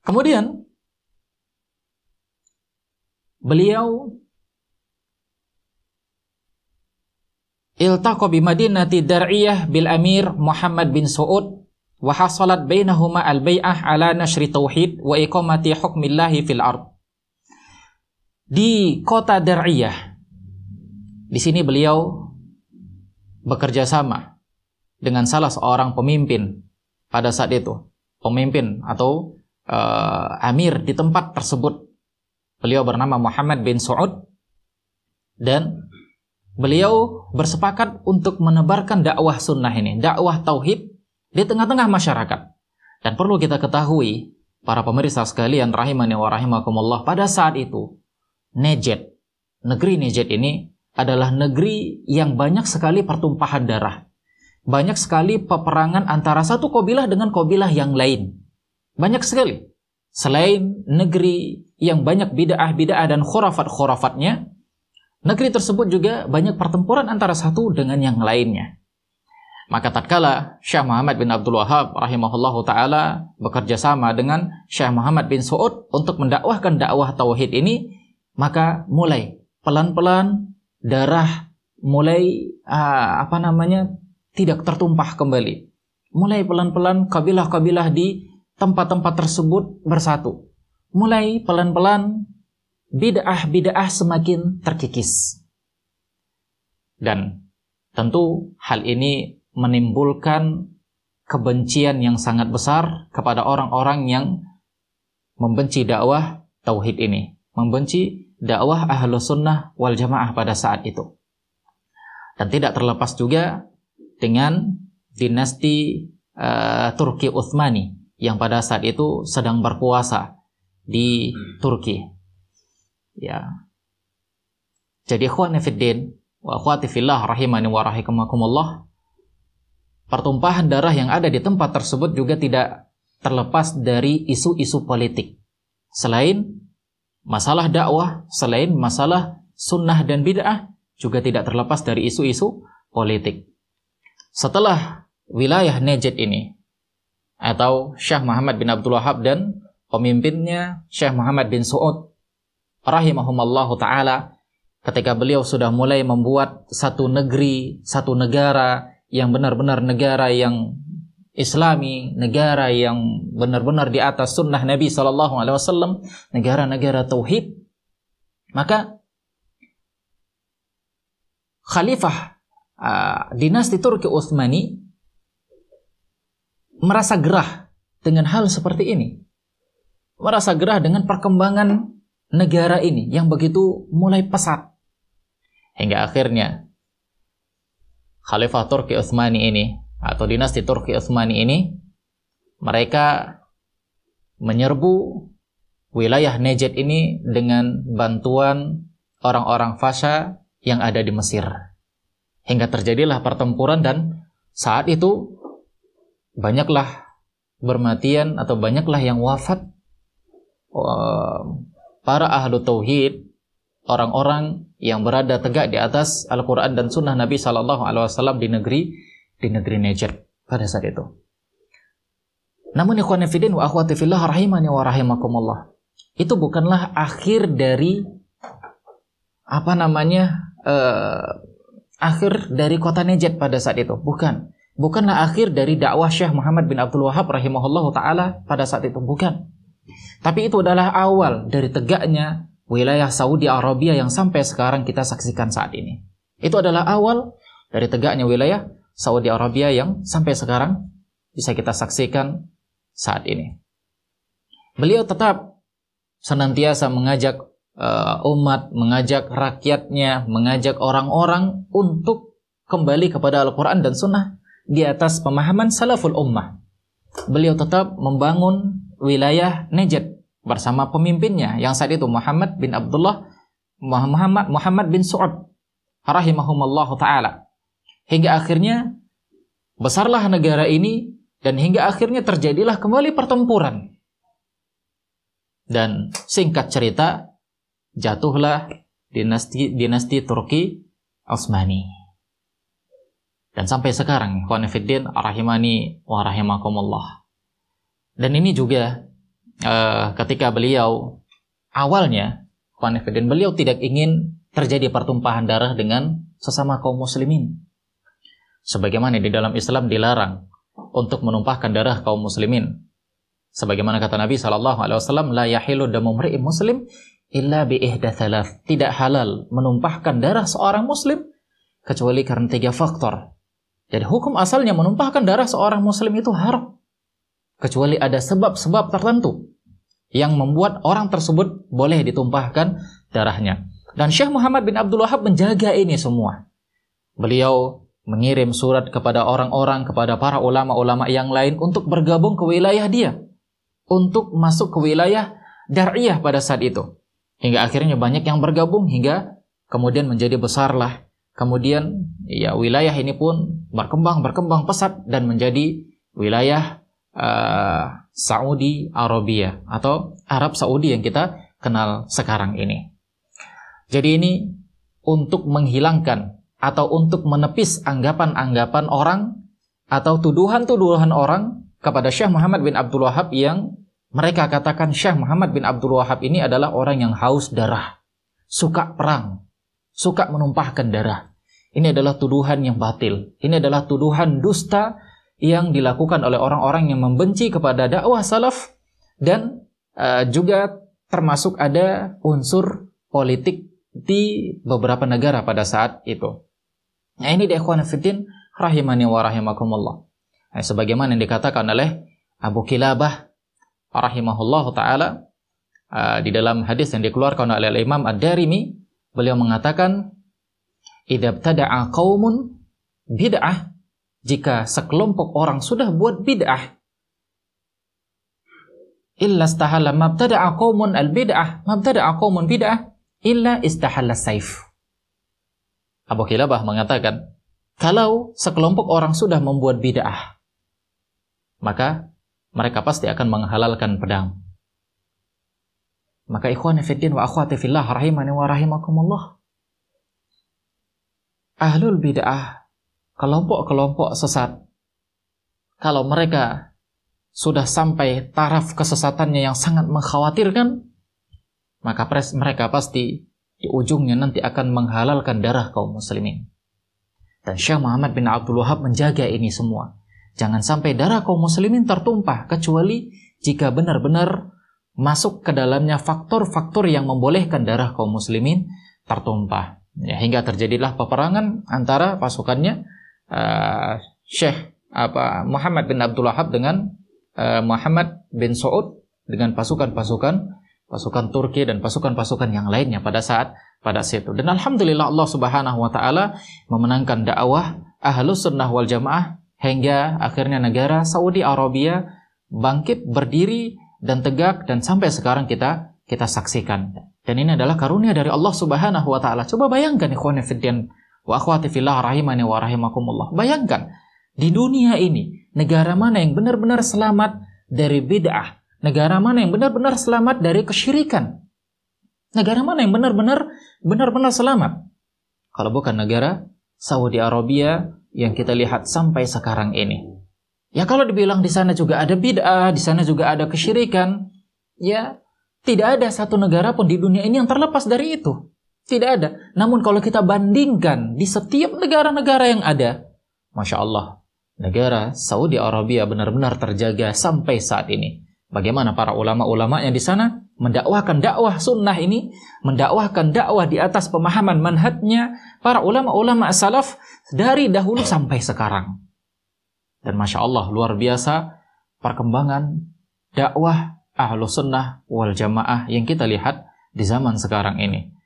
Kemudian beliau iltaqa bi madinati Dar'iyah bil Amir Muhammad bin Su'ud wa hasalat bainahuma al-bai'ah ala nashri tauhid wa iqamati hukmillahi fil ard. Di kota Dar'iyah, di sini beliau bekerja sama dengan salah seorang pemimpin pada saat itu, pemimpin atau amir di tempat tersebut. Beliau bernama Muhammad bin Su'ud dan beliau bersepakat untuk menebarkan dakwah sunnah ini, dakwah tauhid di tengah-tengah masyarakat. Dan perlu kita ketahui, para pemirsa sekalian rahimani wa rahimakumullah, pada saat itu Najd, negeri Najd ini adalah negeri yang banyak sekali pertumpahan darah. Banyak sekali peperangan antara satu kabilah dengan kabilah yang lain. Banyak sekali. Selain negeri yang banyak bid'ah-bid'ah dan khurafat-khurafatnya, negeri tersebut juga banyak pertempuran antara satu dengan yang lainnya. Maka tatkala Syekh Muhammad bin Abdul Wahhab rahimahullahu ta'ala bekerja sama dengan Syekh Muhammad bin Su'ud untuk mendakwahkan dakwah tauhid ini, maka mulai pelan-pelan darah mulai tidak tertumpah kembali. Mulai pelan-pelan kabilah-kabilah di tempat-tempat tersebut bersatu. Mulai pelan-pelan bid'ah-bid'ah semakin terkikis. Dan tentu hal ini menimbulkan kebencian yang sangat besar kepada orang-orang yang membenci dakwah tauhid ini, membenci dakwah Ahlus Sunnah wal Jamaah pada saat itu. Dan tidak terlepas juga dengan dinasti Turki Utsmani yang pada saat itu sedang berkuasa di Turki. Ya. Jadi ikhwani fiddin wa akhwati fillah rahimani wa rahimakumullah, pertumpahan darah yang ada di tempat tersebut juga tidak terlepas dari isu-isu politik. Selain masalah dakwah, selain masalah sunnah dan bid'ah, juga tidak terlepas dari isu-isu politik. Setelah wilayah Najd ini, atau Syekh Muhammad bin Abdul Wahhab dan pemimpinnya Syekh Muhammad bin Su'ud rahimahumallahu ta'ala, ketika beliau sudah mulai membuat satu negeri, satu negara yang benar-benar negara yang Islami, negara yang benar-benar di atas sunnah Nabi SAW, negara-negara tauhid, maka Khalifah dinasti Turki Utsmani merasa gerah dengan hal seperti ini, merasa gerah dengan perkembangan negara ini yang begitu mulai pesat, hingga akhirnya Khalifah Turki Utsmani ini atau dinasti Turki Utsmani ini, mereka menyerbu wilayah Najd ini dengan bantuan orang-orang Fasha yang ada di Mesir, hingga terjadilah pertempuran. Dan saat itu banyaklah bermatian atau banyaklah yang wafat para ahlu tauhid, orang-orang yang berada tegak di atas Al-Quran dan Sunnah Nabi SAW di negeri Najd pada saat itu. Namun ikhwan fillah wa akhwati fillah rahimani wa rahimakumullah, itu bukanlah akhir dari akhir dari kota Najd pada saat itu. Bukanlah akhir dari dakwah Syekh Muhammad bin Abdul Wahhab rahimahullahu ta'ala pada saat itu, bukan. Tapi itu adalah awal dari tegaknya wilayah Saudi Arabia yang sampai sekarang kita saksikan saat ini. Itu adalah awal dari tegaknya wilayah Saudi Arabia yang sampai sekarang bisa kita saksikan saat ini. Beliau tetap senantiasa mengajak umat, mengajak rakyatnya, mengajak orang-orang untuk kembali kepada Al-Quran dan Sunnah di atas pemahaman salaful ummah. Beliau tetap membangun wilayah Najd bersama pemimpinnya yang saat itu Muhammad bin Su'ud rahimahumallahu ta'ala, hingga akhirnya besarlah negara ini, dan hingga akhirnya terjadilah kembali pertempuran. Dan singkat cerita, jatuhlah dinasti Turki Utsmani. Dan sampai sekarang, ikhwan fiddin rahimani wa rahimakumullah. Dan ini juga ketika beliau awalnya, beliau tidak ingin terjadi pertumpahan darah dengan sesama kaum muslimin. Sebagaimana di dalam Islam dilarang untuk menumpahkan darah kaum muslimin. Sebagaimana kata Nabi SAW, la yahilu damu mri'in muslim illa bi ihda thalath. Tidak halal menumpahkan darah seorang muslim kecuali karena 3 faktor. Jadi hukum asalnya menumpahkan darah seorang muslim itu haram. Kecuali ada sebab-sebab tertentu yang membuat orang tersebut boleh ditumpahkan darahnya. Dan Syekh Muhammad bin Abdul Wahab menjaga ini semua. Beliau mengirim surat kepada orang-orang, kepada para ulama-ulama yang lain untuk bergabung ke wilayah dia. Untuk masuk ke wilayah Dar'iyah pada saat itu. Hingga akhirnya banyak yang bergabung hingga kemudian menjadi besarlah. Kemudian ya wilayah ini pun berkembang pesat dan menjadi wilayah Saudi Arabia atau Arab Saudi yang kita kenal sekarang ini. Jadi ini untuk menghilangkan atau untuk menepis anggapan-anggapan orang atau tuduhan-tuduhan orang kepada Syekh Muhammad bin Abdul Wahab yang mereka katakan Syekh Muhammad bin Abdul Wahab ini adalah orang yang haus darah, suka perang, suka menumpahkan darah. Ini adalah tuduhan yang batil. Ini adalah tuduhan dusta yang dilakukan oleh orang-orang yang membenci kepada dakwah salaf dan juga termasuk ada unsur politik di beberapa negara pada saat itu. Nah ini ikhwan fillah rahimani wa rahimakumullah. Nah, sebagaimana yang dikatakan oleh Abu Kilabah rahimahullah ta'ala di dalam hadis yang dikeluarkan oleh Imam Ad-Darimi, beliau mengatakan idza ibtada'a qaumun bid'ah, jika sekelompok orang sudah buat bid'ah, illa istahalla mabtada'a qaumun al-bid'ah, mabtada'a qaumun bid'ah illa istahalla saif. Abu Kilabah mengatakan, kalau sekelompok orang sudah membuat bid'ah, maka mereka pasti akan menghalalkan pedang. Maka ikhwani fiddin wa akhwati fillah rahimani wa rahimakumullah, ahlul bid'ah, kelompok-kelompok sesat, kalau mereka sudah sampai taraf kesesatannya yang sangat mengkhawatirkan, maka mereka pasti di ujungnya nanti akan menghalalkan darah kaum muslimin. Dan Syekh Muhammad bin Abdul Wahab menjaga ini semua. Jangan sampai darah kaum muslimin tertumpah, kecuali jika benar-benar masuk ke dalamnya faktor-faktor yang membolehkan darah kaum muslimin tertumpah. Ya, hingga terjadilah peperangan antara pasukannya Syekh Muhammad bin Abdul Wahab dengan Muhammad bin Saud, dengan pasukan Turki dan pasukan-pasukan yang lainnya pada situ. Dan alhamdulillah Allah Subhanahu wa taala memenangkan dakwah Ahlus Sunnah wal Jamaah hingga akhirnya negara Saudi Arabia bangkit, berdiri dan tegak, dan sampai sekarang kita saksikan. Dan ini adalah karunia dari Allah Subhanahu wa taala. Coba bayangkan ikhwani fiddin wa akhwati fillah rahimani wa rahimakumullah. Bayangkan di dunia ini negara mana yang benar-benar selamat dari bid'ah? Negara mana yang benar-benar selamat dari kesyirikan? Negara mana yang benar-benar selamat? Kalau bukan negara Saudi Arabia yang kita lihat sampai sekarang ini. Ya kalau dibilang di sana juga ada bid'ah, di sana juga ada kesyirikan, ya tidak ada satu negara pun di dunia ini yang terlepas dari itu. Tidak ada. Namun kalau kita bandingkan di setiap negara-negara yang ada, Masya Allah, negara Saudi Arabia benar-benar terjaga sampai saat ini. Bagaimana para ulama-ulamanya di sana mendakwahkan dakwah sunnah ini, mendakwahkan dakwah di atas pemahaman manhajnya para ulama-ulama salaf dari dahulu sampai sekarang. Dan Masya Allah, luar biasa perkembangan dakwah Ahlus Sunnah wal Jamaah yang kita lihat di zaman sekarang ini.